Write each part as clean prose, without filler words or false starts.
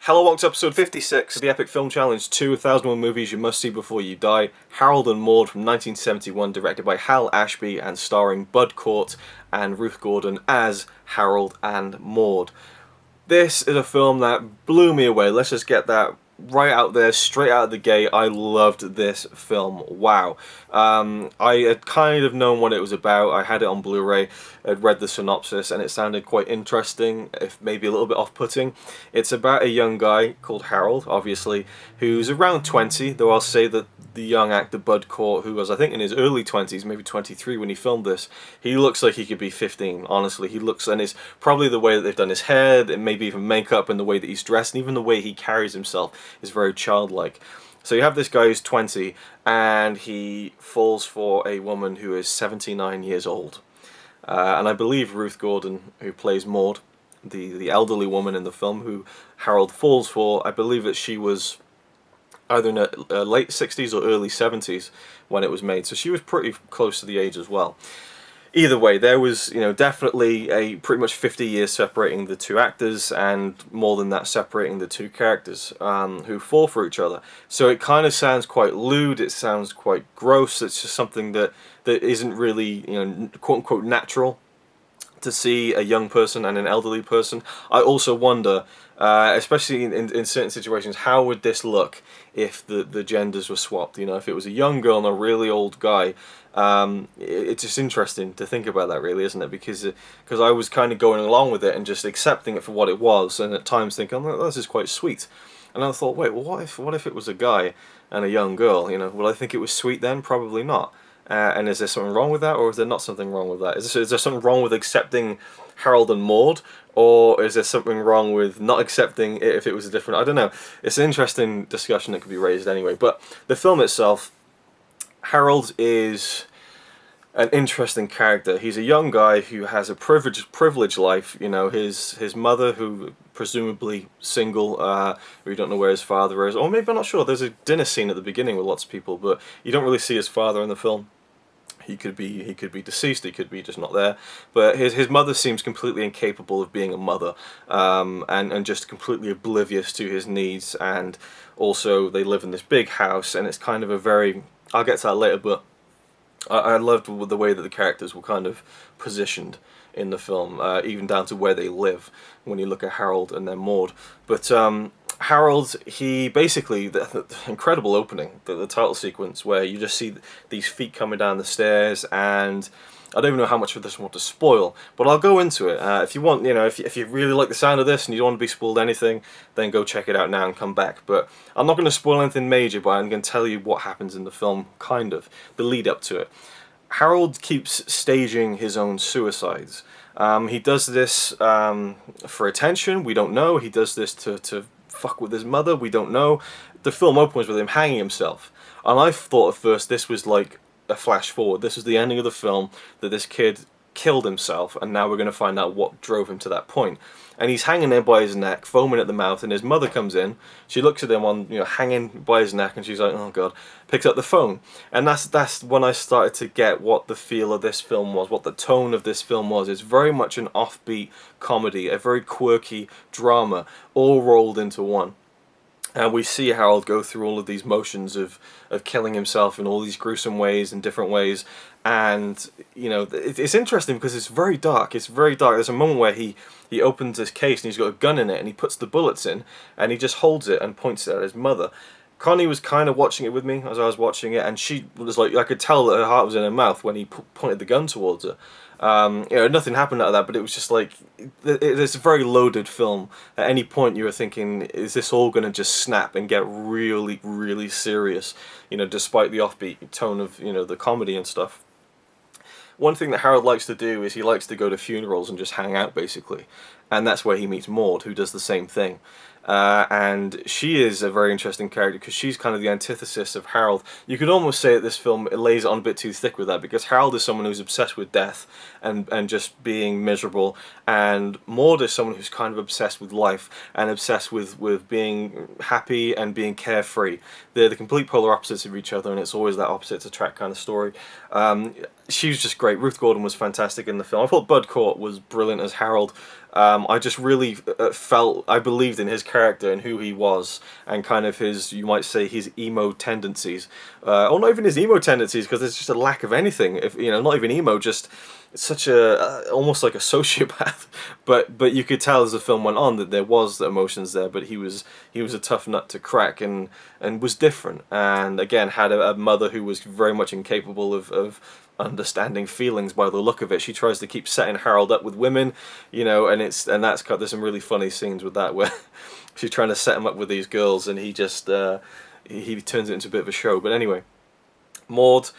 Hello, welcome to episode 56 of the Epic Film Challenge 2, 1001 Movies You Must See Before You Die, Harold and Maude from 1971, directed by Hal Ashby and starring Bud Cort and Ruth Gordon as Harold and Maude. This is a film that blew me away. Let's just get that right out there, straight out of the gate. I loved this film. Wow. I had kind of known what it was about. I had it on Blu-ray. I'd read the synopsis and it sounded quite interesting, if maybe a little bit off-putting. It's about a young guy called Harold, obviously, who's around 20, though I'll say that the young actor Bud Cort, who was I think in his early 20s, maybe 23 when he filmed this, he looks like he could be 15, honestly. He looks, and it's probably the way that they've done his hair, and maybe even makeup, and the way that he's dressed, and even the way he carries himself is very childlike. So you have this guy who's 20, and he falls for a woman who is 79 years old. And I believe Ruth Gordon, who plays Maude, the elderly woman in the film who Harold falls for, I believe that she was either in her late 60s or early 70s when it was made, so she was pretty close to the age as well. Either way, there was, definitely a pretty much 50 years separating the two actors, and more than that separating the two characters who fall for each other. So it kind of sounds quite lewd, it sounds quite gross, it's just something that isn't really, quote-unquote natural to see a young person and an elderly person. I also wonder, especially in certain situations, how would this look if the genders were swapped? If it was a young girl and a really old guy. It's just interesting to think about that, really, isn't it? Because I was kind of going along with it and just accepting it for what it was, and at times thinking, oh, this is quite sweet. And I thought, wait, well, what if it was a guy and a young girl? Would I think it was sweet then? Probably not. And is there something wrong with that, or is there not something wrong with that? Is there something wrong with accepting Harold and Maude, or is there something wrong with not accepting it if it was a different... I don't know. It's an interesting discussion that could be raised anyway. But the film itself, Harold is an interesting character. He's a young guy who has a privileged life. His mother, who presumably single, we don't know where his father is, or maybe, I'm not sure. There's a dinner scene at the beginning with lots of people, but you don't really see his father in the film. He could be deceased, he could be just not there. But his mother seems completely incapable of being a mother, and just completely oblivious to his needs. And also they live in this big house, and it's kind of a very... I'll get to that later, but I loved the way that the characters were kind of positioned in the film, even down to where they live when you look at Harold and then Maude. But Harold, he basically, the incredible opening, the title sequence, where you just see these feet coming down the stairs, and I don't even know how much of this I want to spoil, but I'll go into it. If you want, if you really like the sound of this and you don't want to be spoiled anything, then go check it out now and come back. But I'm not going to spoil anything major, but I'm going to tell you what happens in the film, kind of, the lead up to it. Harold keeps staging his own suicides. He does this for attention, we don't know. He does this to fuck with his mother, we don't know. The film opens with him hanging himself, and I thought at first this was like a flash forward. This was the ending of the film, that this kid killed himself, and now we're going to find out what drove him to that point. And he's hanging there by his neck, foaming at the mouth, and his mother comes in. She looks at him on, hanging by his neck, and she's like, oh god, picks up the phone. And that's when I started to get what the feel of this film was, what the tone of this film was. It's very much an offbeat comedy, a very quirky drama, all rolled into one. And we see Harold go through all of these motions of killing himself in all these gruesome ways, in different ways. And, it's interesting because it's very dark. It's very dark. There's a moment where he opens his case and he's got a gun in it, and he puts the bullets in, and he just holds it and points it at his mother. Connie was kind of watching it with me as I was watching it, and she was like, I could tell that her heart was in her mouth when he pointed the gun towards her. Nothing happened out of that, but it was just like, it's a very loaded film. At any point you were thinking, is this all going to just snap and get really, really serious, despite the offbeat tone of, the comedy and stuff. One thing that Harold likes to do is he likes to go to funerals and just hang out, basically. And that's where he meets Maude, who does the same thing. And she is a very interesting character because she's kind of the antithesis of Harold. You could almost say that this film lays it on a bit too thick with that, because Harold is someone who's obsessed with death and just being miserable, and Maude is someone who's kind of obsessed with life and obsessed with being happy and being carefree. They're the complete polar opposites of each other, and it's always that opposites attract kind of story. She was just great. Ruth Gordon was fantastic in the film. I thought Bud Cort was brilliant as Harold. I just really I believed in his character and who he was, and kind of his, you might say, his emo tendencies, or not even his emo tendencies, because there's just a lack of anything. If you know, not even emo, just such a almost like a sociopath. But you could tell as the film went on that there was the emotions there, but he was a tough nut to crack, and was different, and again had a mother who was very much incapable of understanding feelings by the look of it. She tries to keep setting Harold up with women, you know, and there's some really funny scenes with that where she's trying to set him up with these girls, and he just he turns it into a bit of a show. But anyway, Maude,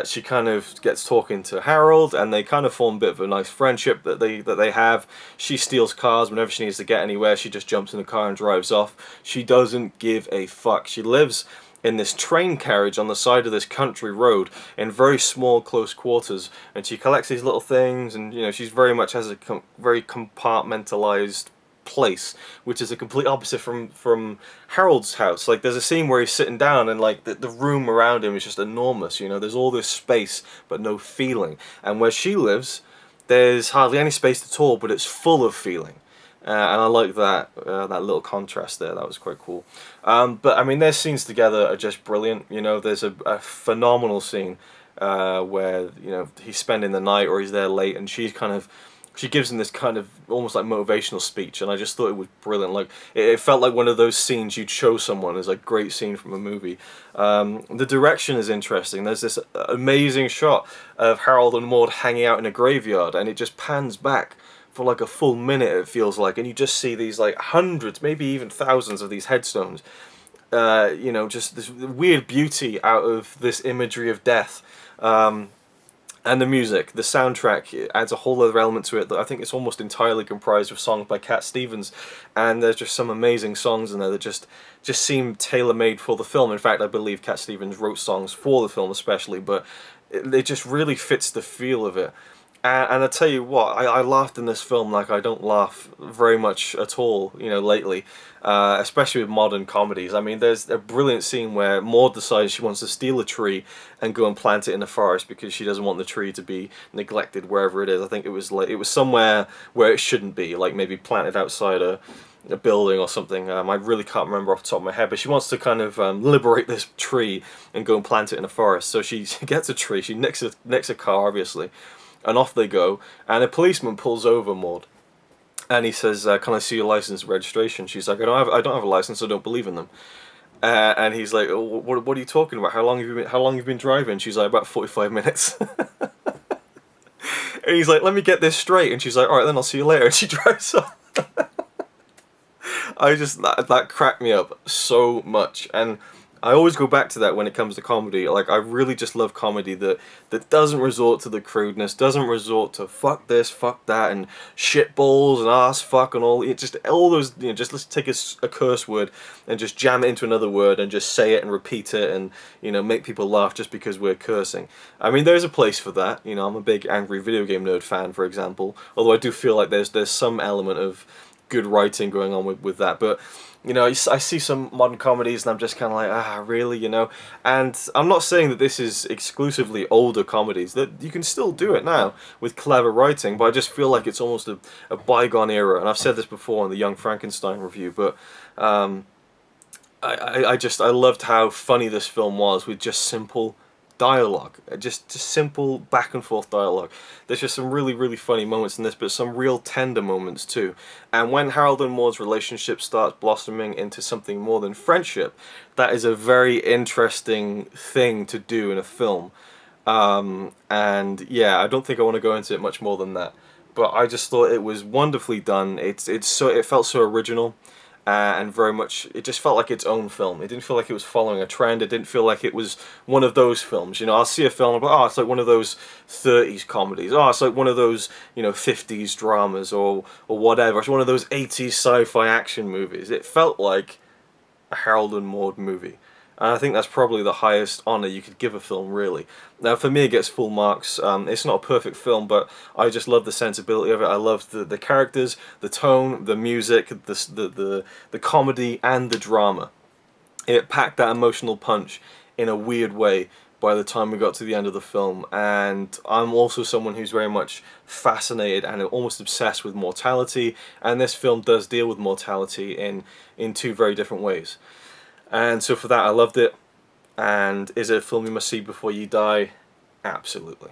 she kind of gets talking to Harold, and they kind of form a bit of a nice friendship that they have. She steals cars whenever she needs to get anywhere. She just jumps in the car and drives off. She doesn't give a fuck. She lives in this train carriage on the side of this country road in very small close quarters, and she collects these little things, and you know, she's very much has a very compartmentalized place, which is a complete opposite from Harold's house. Like, there's a scene where he's sitting down, and like the room around him is just enormous, you know, there's all this space but no feeling. And where she lives, there's hardly any space at all, but it's full of feeling. And I like that that little contrast there. That was quite cool. But I mean, their scenes together are just brilliant. You know, there's a phenomenal scene where, you know, he's spending the night or he's there late, and she gives him this kind of almost like motivational speech, and I just thought it was brilliant. Like, it felt like one of those scenes you'd show someone as a great scene from a movie. The direction is interesting. There's this amazing shot of Harold and Maude hanging out in a graveyard, and it just pans back for like a full minute, it feels like, and you just see these like hundreds, maybe even thousands of these headstones. You know, just this weird beauty out of this imagery of death. And the music, the soundtrack, it adds a whole other element to it that I think it's almost entirely comprised of songs by Cat Stevens, and there's just some amazing songs in there that just seem tailor-made for the film. In fact, I believe Cat Stevens wrote songs for the film especially, but it just really fits the feel of it. And I tell you what, I laughed in this film like I don't laugh very much at all, you know, lately, especially with modern comedies. I mean, there's a brilliant scene where Maude decides she wants to steal a tree and go and plant it in the forest because she doesn't want the tree to be neglected wherever it is. I think it was somewhere where it shouldn't be, like maybe planted outside a building or something. I really can't remember off the top of my head, but she wants to kind of liberate this tree and go and plant it in a forest. So she gets a tree, she nicks a car, obviously, and off they go, and a policeman pulls over Maude, and he says, "Can I see your license and registration?" She's like, I don't have a license. I don't believe in them." And he's like, "Oh, what are you talking about? How long have you been driving?" She's like, "About 45 minutes." And he's like, "Let me get this straight." And she's like, "All right, then I'll see you later." And she drives off. That cracked me up so much, and I always go back to that when it comes to comedy. Like, I really just love comedy that doesn't resort to the crudeness, doesn't resort to fuck this, fuck that, and shit balls and ass fuck and all. It just all those, you know, just let's take a curse word and just jam it into another word and just say it and repeat it and, you know, make people laugh just because we're cursing. I mean, there's a place for that. You know, I'm a big Angry Video Game Nerd fan, for example. Although I do feel like there's some element of good writing going on with that, but you know, I see some modern comedies and I'm just kind of like, really, you know? And I'm not saying that this is exclusively older comedies, that you can still do it now with clever writing, but I just feel like it's almost a bygone era. And I've said this before in the Young Frankenstein review, but I loved how funny this film was with just simple dialogue, just simple back and forth dialogue. There's just some really, really funny moments in this, but some real tender moments too. And when Harold and Maude's relationship starts blossoming into something more than friendship, that is a very interesting thing to do in a film. And yeah, I don't think I want to go into it much more than that. But I just thought it was wonderfully done. It felt so original. And very much, it just felt like its own film. It didn't feel like it was following a trend. It didn't feel like it was one of those films. You know, I'll see a film, but it's like one of those 30s comedies. It's like one of those, you know, 50s dramas or whatever. It's one of those 80s sci-fi action movies. It felt like a Harold and Maude movie. And I think that's probably the highest honour you could give a film, really. Now, for me, it gets full marks. It's not a perfect film, but I just love the sensibility of it. I love the characters, the tone, the music, the comedy, and the drama. It packed that emotional punch in a weird way by the time we got to the end of the film, and I'm also someone who's very much fascinated and almost obsessed with mortality, and this film does deal with mortality in two very different ways. And so for that I loved it. And is it a film you must see before you die? Absolutely.